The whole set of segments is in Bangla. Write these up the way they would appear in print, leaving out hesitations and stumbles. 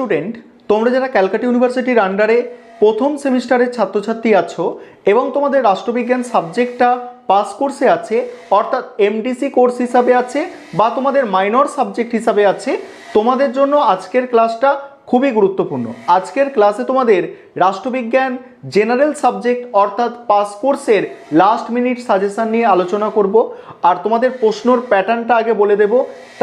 স্টুডেন্ট, তোমরা যারা ক্যালকাটা ইউনিভার্সিটির আন্ডারে প্রথম সেমিস্টারের ছাত্রছাত্রী আছো এবং তোমাদের রাষ্ট্রবিজ্ঞান সাবজেক্টটা পাস কোর্সে আছে, অর্থাৎ এমডিসি কোর্স হিসাবে আছে বা তোমাদের মাইনর সাবজেক্ট হিসাবে আছে, তোমাদের জন্য আজকের ক্লাসটা খুবই গুরুত্বপূর্ণ। আজকের ক্লাসে তোমাদের রাষ্ট্রবিজ্ঞান জেনারেল সাবজেক্ট অর্থাৎ পাস কোর্সের লাস্ট মিনিট সাজেশন নিয়ে আলোচনা করব। আর তোমাদের প্রশ্নর প্যাটার্নটা আগে বলে দেব,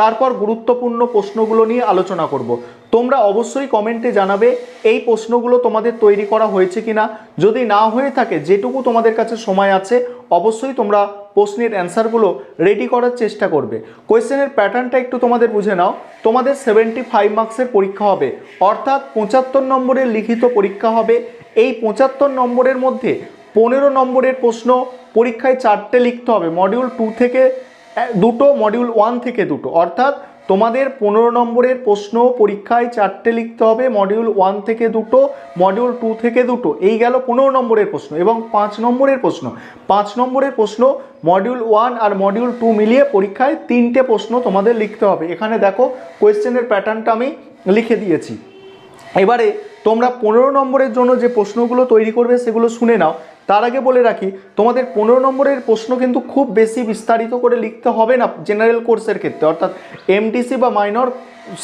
তারপর গুরুত্বপূর্ণ প্রশ্নগুলো নিয়ে আলোচনা করব। তোমরা অবশ্যই কমেন্টে জানাবে এই প্রশ্নগুলো তোমাদের তৈরি করা হয়েছে কিনা। যদি না হয়ে থাকে, যেটুকু তোমাদের কাছে সময় আছে অবশ্যই তোমরা প্রশ্নের অ্যান্সারগুলো রেডি করার চেষ্টা করবে। কোয়েশ্চেনের প্যাটার্নটা একটু তোমাদের বুঝে নাও। তোমাদের 75 মার্কসের পরীক্ষা হবে, অর্থাৎ 75 নম্বরের লিখিত পরীক্ষা হবে। এই 75 নম্বরের মধ্যে 15 নম্বরের প্রশ্ন পরীক্ষায় 4টে লিখতে হবে, মডিউল 2 থেকে 2টো, মডিউল 1 থেকে 2টো, অর্থাৎ তোমাদের 15 নম্বরের প্রশ্ন পরীক্ষায় 4টে লিখতে হবে, মডিউল 1 থেকে 2টো, মডিউল 2 থেকে 2টো। এই গেল 15 নম্বরের প্রশ্ন। এবং 5 নম্বরের প্রশ্ন মডিউল 1 আর মডিউল 2 মিলিয়ে পরীক্ষায় 3টে প্রশ্ন তোমাদের লিখতে হবে। এখানে দেখো কোয়েশ্চেনের প্যাটার্নটা আমি লিখে দিয়েছি। এবারে তোমরা 15 নম্বরের জন্য যে প্রশ্নগুলো তৈরি করবে সেগুলো শুনে নাও। তার আগে বলে রাখি, তোমাদের 15 নম্বরের প্রশ্ন কিন্তু খুব বেশি বিস্তারিত করে লিখতে হবে না জেনারেল কোর্সের ক্ষেত্রে, অর্থাৎ এমডিসি বা মাইনর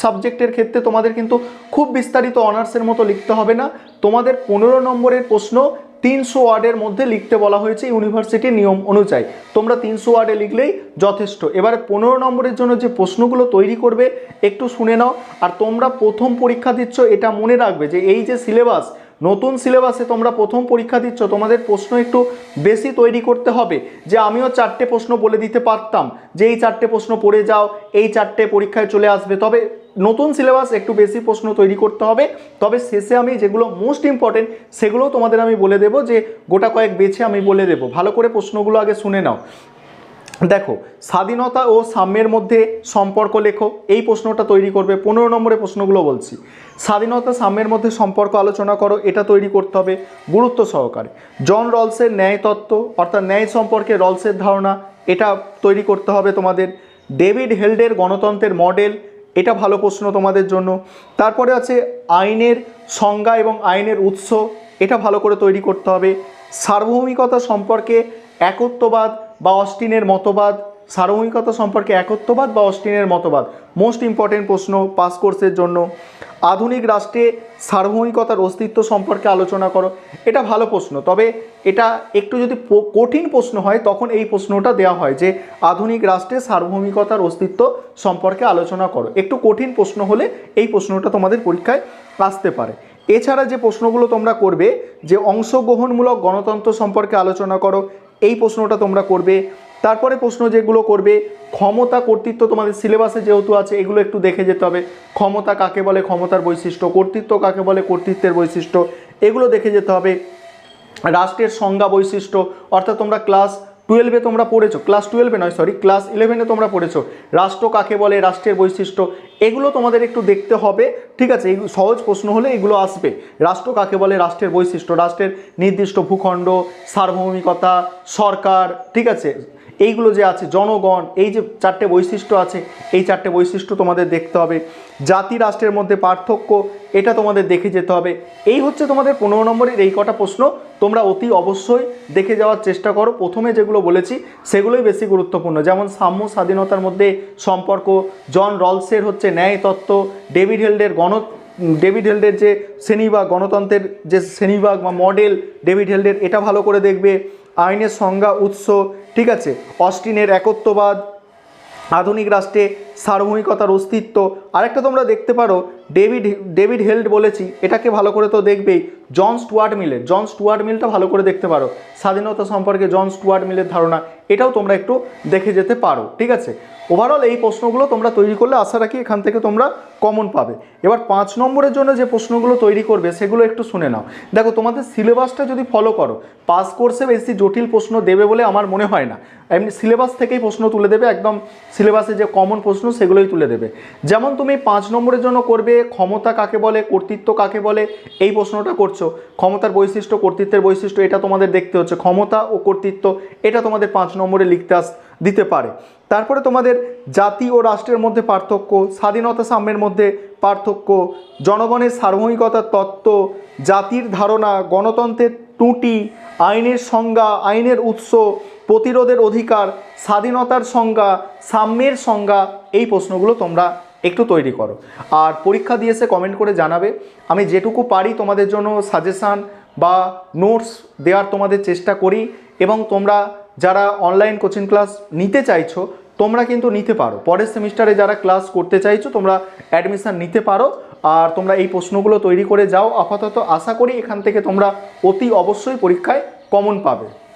সাবজেক্টের ক্ষেত্রে তোমাদের কিন্তু খুব বিস্তারিত অনার্সের মতো লিখতে হবে না। তোমাদের 15 নম্বরের প্রশ্ন 300 ওয়ার্ডের মধ্যে লিখতে বলা হয়েছে ইউনিভার্সিটির নিয়ম অনুযায়ী। তোমরা 300 ওয়ার্ডে লিখলেই যথেষ্ট। এবারে 15 নম্বরের জন্য যে প্রশ্নগুলো তৈরি করবে একটু শুনে নাও। আর তোমরা প্রথম পরীক্ষা দিচ্ছ, এটা মনে রাখবে যে এই যে সিলেবাস, নতুন সিলেবাসে তোমরা প্রথম পরীক্ষা দিচ্ছ, তোমাদের প্রশ্ন একটু বেশি তৈরি করতে হবে। যে আমিও 4টে প্রশ্ন বলে দিতে পারতাম যে এই 4টে প্রশ্ন পড়ে যাও, এই 4টে পরীক্ষায় চলে আসবে, তবে নতুন সিলেবাস একটু বেশি প্রশ্ন তৈরি করতে হবে। তবে শেষে আমি যেগুলো মোস্ট ইম্পর্টেন্ট সেগুলো তোমাদের আমি বলে দেবো, যে গোটা কয়েক বেছে আমি বলে দেবো। ভালো করে প্রশ্নগুলো আগে শুনে নাও। দেখো, স্বাধীনতা ও সাম্যের মধ্যে সম্পর্ক লেখো, এই প্রশ্নটা তৈরি করবে। 15 নম্বরের প্রশ্নগুলো বলছি। স্বাধীনতা সাম্যের মধ্যে সম্পর্ক আলোচনা করো, এটা তৈরি করতে হবে গুরুত্ব সহকারে। জন রলসের ন্যায় তত্ত্ব অর্থাৎ ন্যায় সম্পর্কে রলসের ধারণা, এটা তৈরি করতে হবে তোমাদের। ডেভিড হেল্ডের গণতন্ত্রের মডেল, এটা ভালো প্রশ্ন তোমাদের জন্য। তারপরে আছে আইনের সংজ্ঞা এবং আইনের উৎস, এটা ভালো করে তৈরি করতে হবে। সার্বভৌমিকতা সম্পর্কে একত্ববাদ বা অস্টিনের মতবাদ, সার্বভৌমিকতা সম্পর্কে একত্ববাদ বা অস্টিনের মতবাদ মোস্ট ইম্পর্টেন্ট প্রশ্ন পাস কোর্সের জন্য। আধুনিক রাষ্ট্রে সার্বভৌমিকতার অস্তিত্ব সম্পর্কে আলোচনা করো, এটা ভালো প্রশ্ন। তবে এটা একটু যদি কঠিন প্রশ্ন হয় তখন এই প্রশ্নটা দেওয়া হয় যে আধুনিক রাষ্ট্রে সার্বভৌমিকতার অস্তিত্ব সম্পর্কে আলোচনা করো। একটু কঠিন প্রশ্ন হলে এই প্রশ্নটা তোমাদের পরীক্ষায় আসতে পারে। এছাড়া যে প্রশ্নগুলো তোমরা করবে, যে অংশগ্রহণমূলক গণতন্ত্র সম্পর্কে আলোচনা করো, এই প্রশ্নটা তোমরা করবে। তারপরে প্রশ্ন যেগুলো করবে, ক্ষমতা কর্তৃত্ব তোমাদের সিলেবাসে যেহেতু আছে এগুলো একটু দেখে যেতে হবে। ক্ষমতা কাকে বলে, ক্ষমতার বৈশিষ্ট্য, কর্তৃত্ব কাকে বলে, কর্তৃত্বের বৈশিষ্ট্য, এগুলো দেখে যেতে হবে। রাষ্ট্রের সংজ্ঞা বৈশিষ্ট্য, অর্থাৎ তোমরা ক্লাস 12-এ তোমরা পড়েছো, ক্লাস 12-এ নয় সরি ক্লাস 11-এ তোমরা পড়েছো রাষ্ট্র কাকে বলে, রাষ্ট্রের বৈশিষ্ট্য, এগুলো তোমাদের একটু দেখতে হবে। ঠিক আছে, এই সহজ প্রশ্ন হলে এগুলো আসবে। রাষ্ট্র কাকে বলে, রাষ্ট্রের বৈশিষ্ট্য, রাষ্ট্রের নির্দিষ্ট ভূখণ্ড, সার্বভৌমিকতা, সরকার, ঠিক আছে, এইগুলো যে আছে, জনগণ, এই যে 4টে বৈশিষ্ট্য আছে, এই 4টে বৈশিষ্ট্য তোমাদের দেখতে হবে। জাতি রাষ্ট্রের মধ্যে পার্থক্য, এটা তোমাদের দেখে যেতে হবে। এই হচ্ছে তোমাদের 15 নম্বরের এই কটা প্রশ্ন। তোমরা অতি অবশ্যই দেখে যাওয়ার চেষ্টা করো। প্রথমে যেগুলো বলেছি সেগুলোই বেশি গুরুত্বপূর্ণ, যেমন সাম্য স্বাধীনতার মধ্যে সম্পর্ক, জন রলসের হচ্ছে ন্যায় তত্ত্ব, ডেভিড হেল্ডের যে শ্রেণীবিভাগ, গণতন্ত্রের যে শ্রেণীবিভাগ বা মডেল ডেভিড হেল্ডের, এটা ভালো করে দেখবে। আইনের সংজ্ঞা উৎস, ঠিক আছে, অস্টিনের একত্ববাদ, আধুনিক রাষ্ট্রে সার্বভৌমিকতার অস্তিত্ব। আরেকটা তোমরা দেখতে পারো, ডেভিড হেল্ড বলেছি, এটাকে ভালো করে তো দেখবেই। জন স্টুয়ার্ট মিলটা ভালো করে দেখতে পারো, স্বাধীনতা সম্পর্কে জন স্টুয়ার্ট মিলের ধারণা, এটাও তোমরা একটু দেখে যেতে পারো। ঠিক আছে, ওভারঅল এই প্রশ্নগুলো তোমরা তৈরি করলে আশা রাখি এখান থেকে তোমরা কমন পাবে। এবার 5 নম্বরের জন্য যে প্রশ্নগুলো তৈরি করবে সেগুলো একটু শুনে নাও। দেখো, তোমাদের সিলেবাসটা যদি ফলো করো, পাস কোর্সে বেশি জটিল প্রশ্ন দেবে বলে আমার মনে হয় না। এমনি সিলেবাস থেকেই প্রশ্ন তুলে দেবে, একদম সিলেবাসে যে কমন প্রশ্ন সেগুলোই তুলে দেবে। যেমন তুমি 5 নম্বরের জন্য করবে ক্ষমতা কাকে বলে, কর্তৃত্ব কাকে বলে, এই প্রশ্নটা করছো। ক্ষমতার বৈশিষ্ট্য, কর্তৃত্বের বৈশিষ্ট্য, এটা তোমাদের দেখতে হচ্ছে। ক্ষমতা ও কর্তৃত্ব, এটা তোমাদের 5 নম্বরে লিখতে দিতে পারে। তারপরে তোমাদের জাতি ও রাষ্ট্রের মধ্যে পার্থক্য, স্বাধীনতা সাম্যের মধ্যে পার্থক্য, জনগণের সার্বভৌমিকতার তত্ত্ব, জাতির ধারণা, গণতন্ত্রের ত্রুটি, আইনের সংজ্ঞা, আইনের উৎস, প্রতিরোধের অধিকার, স্বাধীনতার সংজ্ঞা, সাম্যের সংজ্ঞা, এই প্রশ্নগুলো তোমরা একটু তৈরি করো। আর পরীক্ষা দিয়ে এসে কমেন্ট করে জানাবে। আমি যেটুকু পারি তোমাদের জন্য সাজেশান বা নোটস দেওয়ার তোমাদের চেষ্টা করি, এবং তোমরা যারা অনলাইন কোচিং ক্লাস নিতে চাইছো তোমরা কিন্তু নিতে পারো। পরের সেমিস্টারে যারা ক্লাস করতে চাইছো তোমরা অ্যাডমিশান নিতে পারো। আর তোমরা এই প্রশ্নগুলো তৈরি করে যাও। আপাতত আশা করি এখান থেকে তোমরা অতি অবশ্যই পরীক্ষায় কমন পাবে।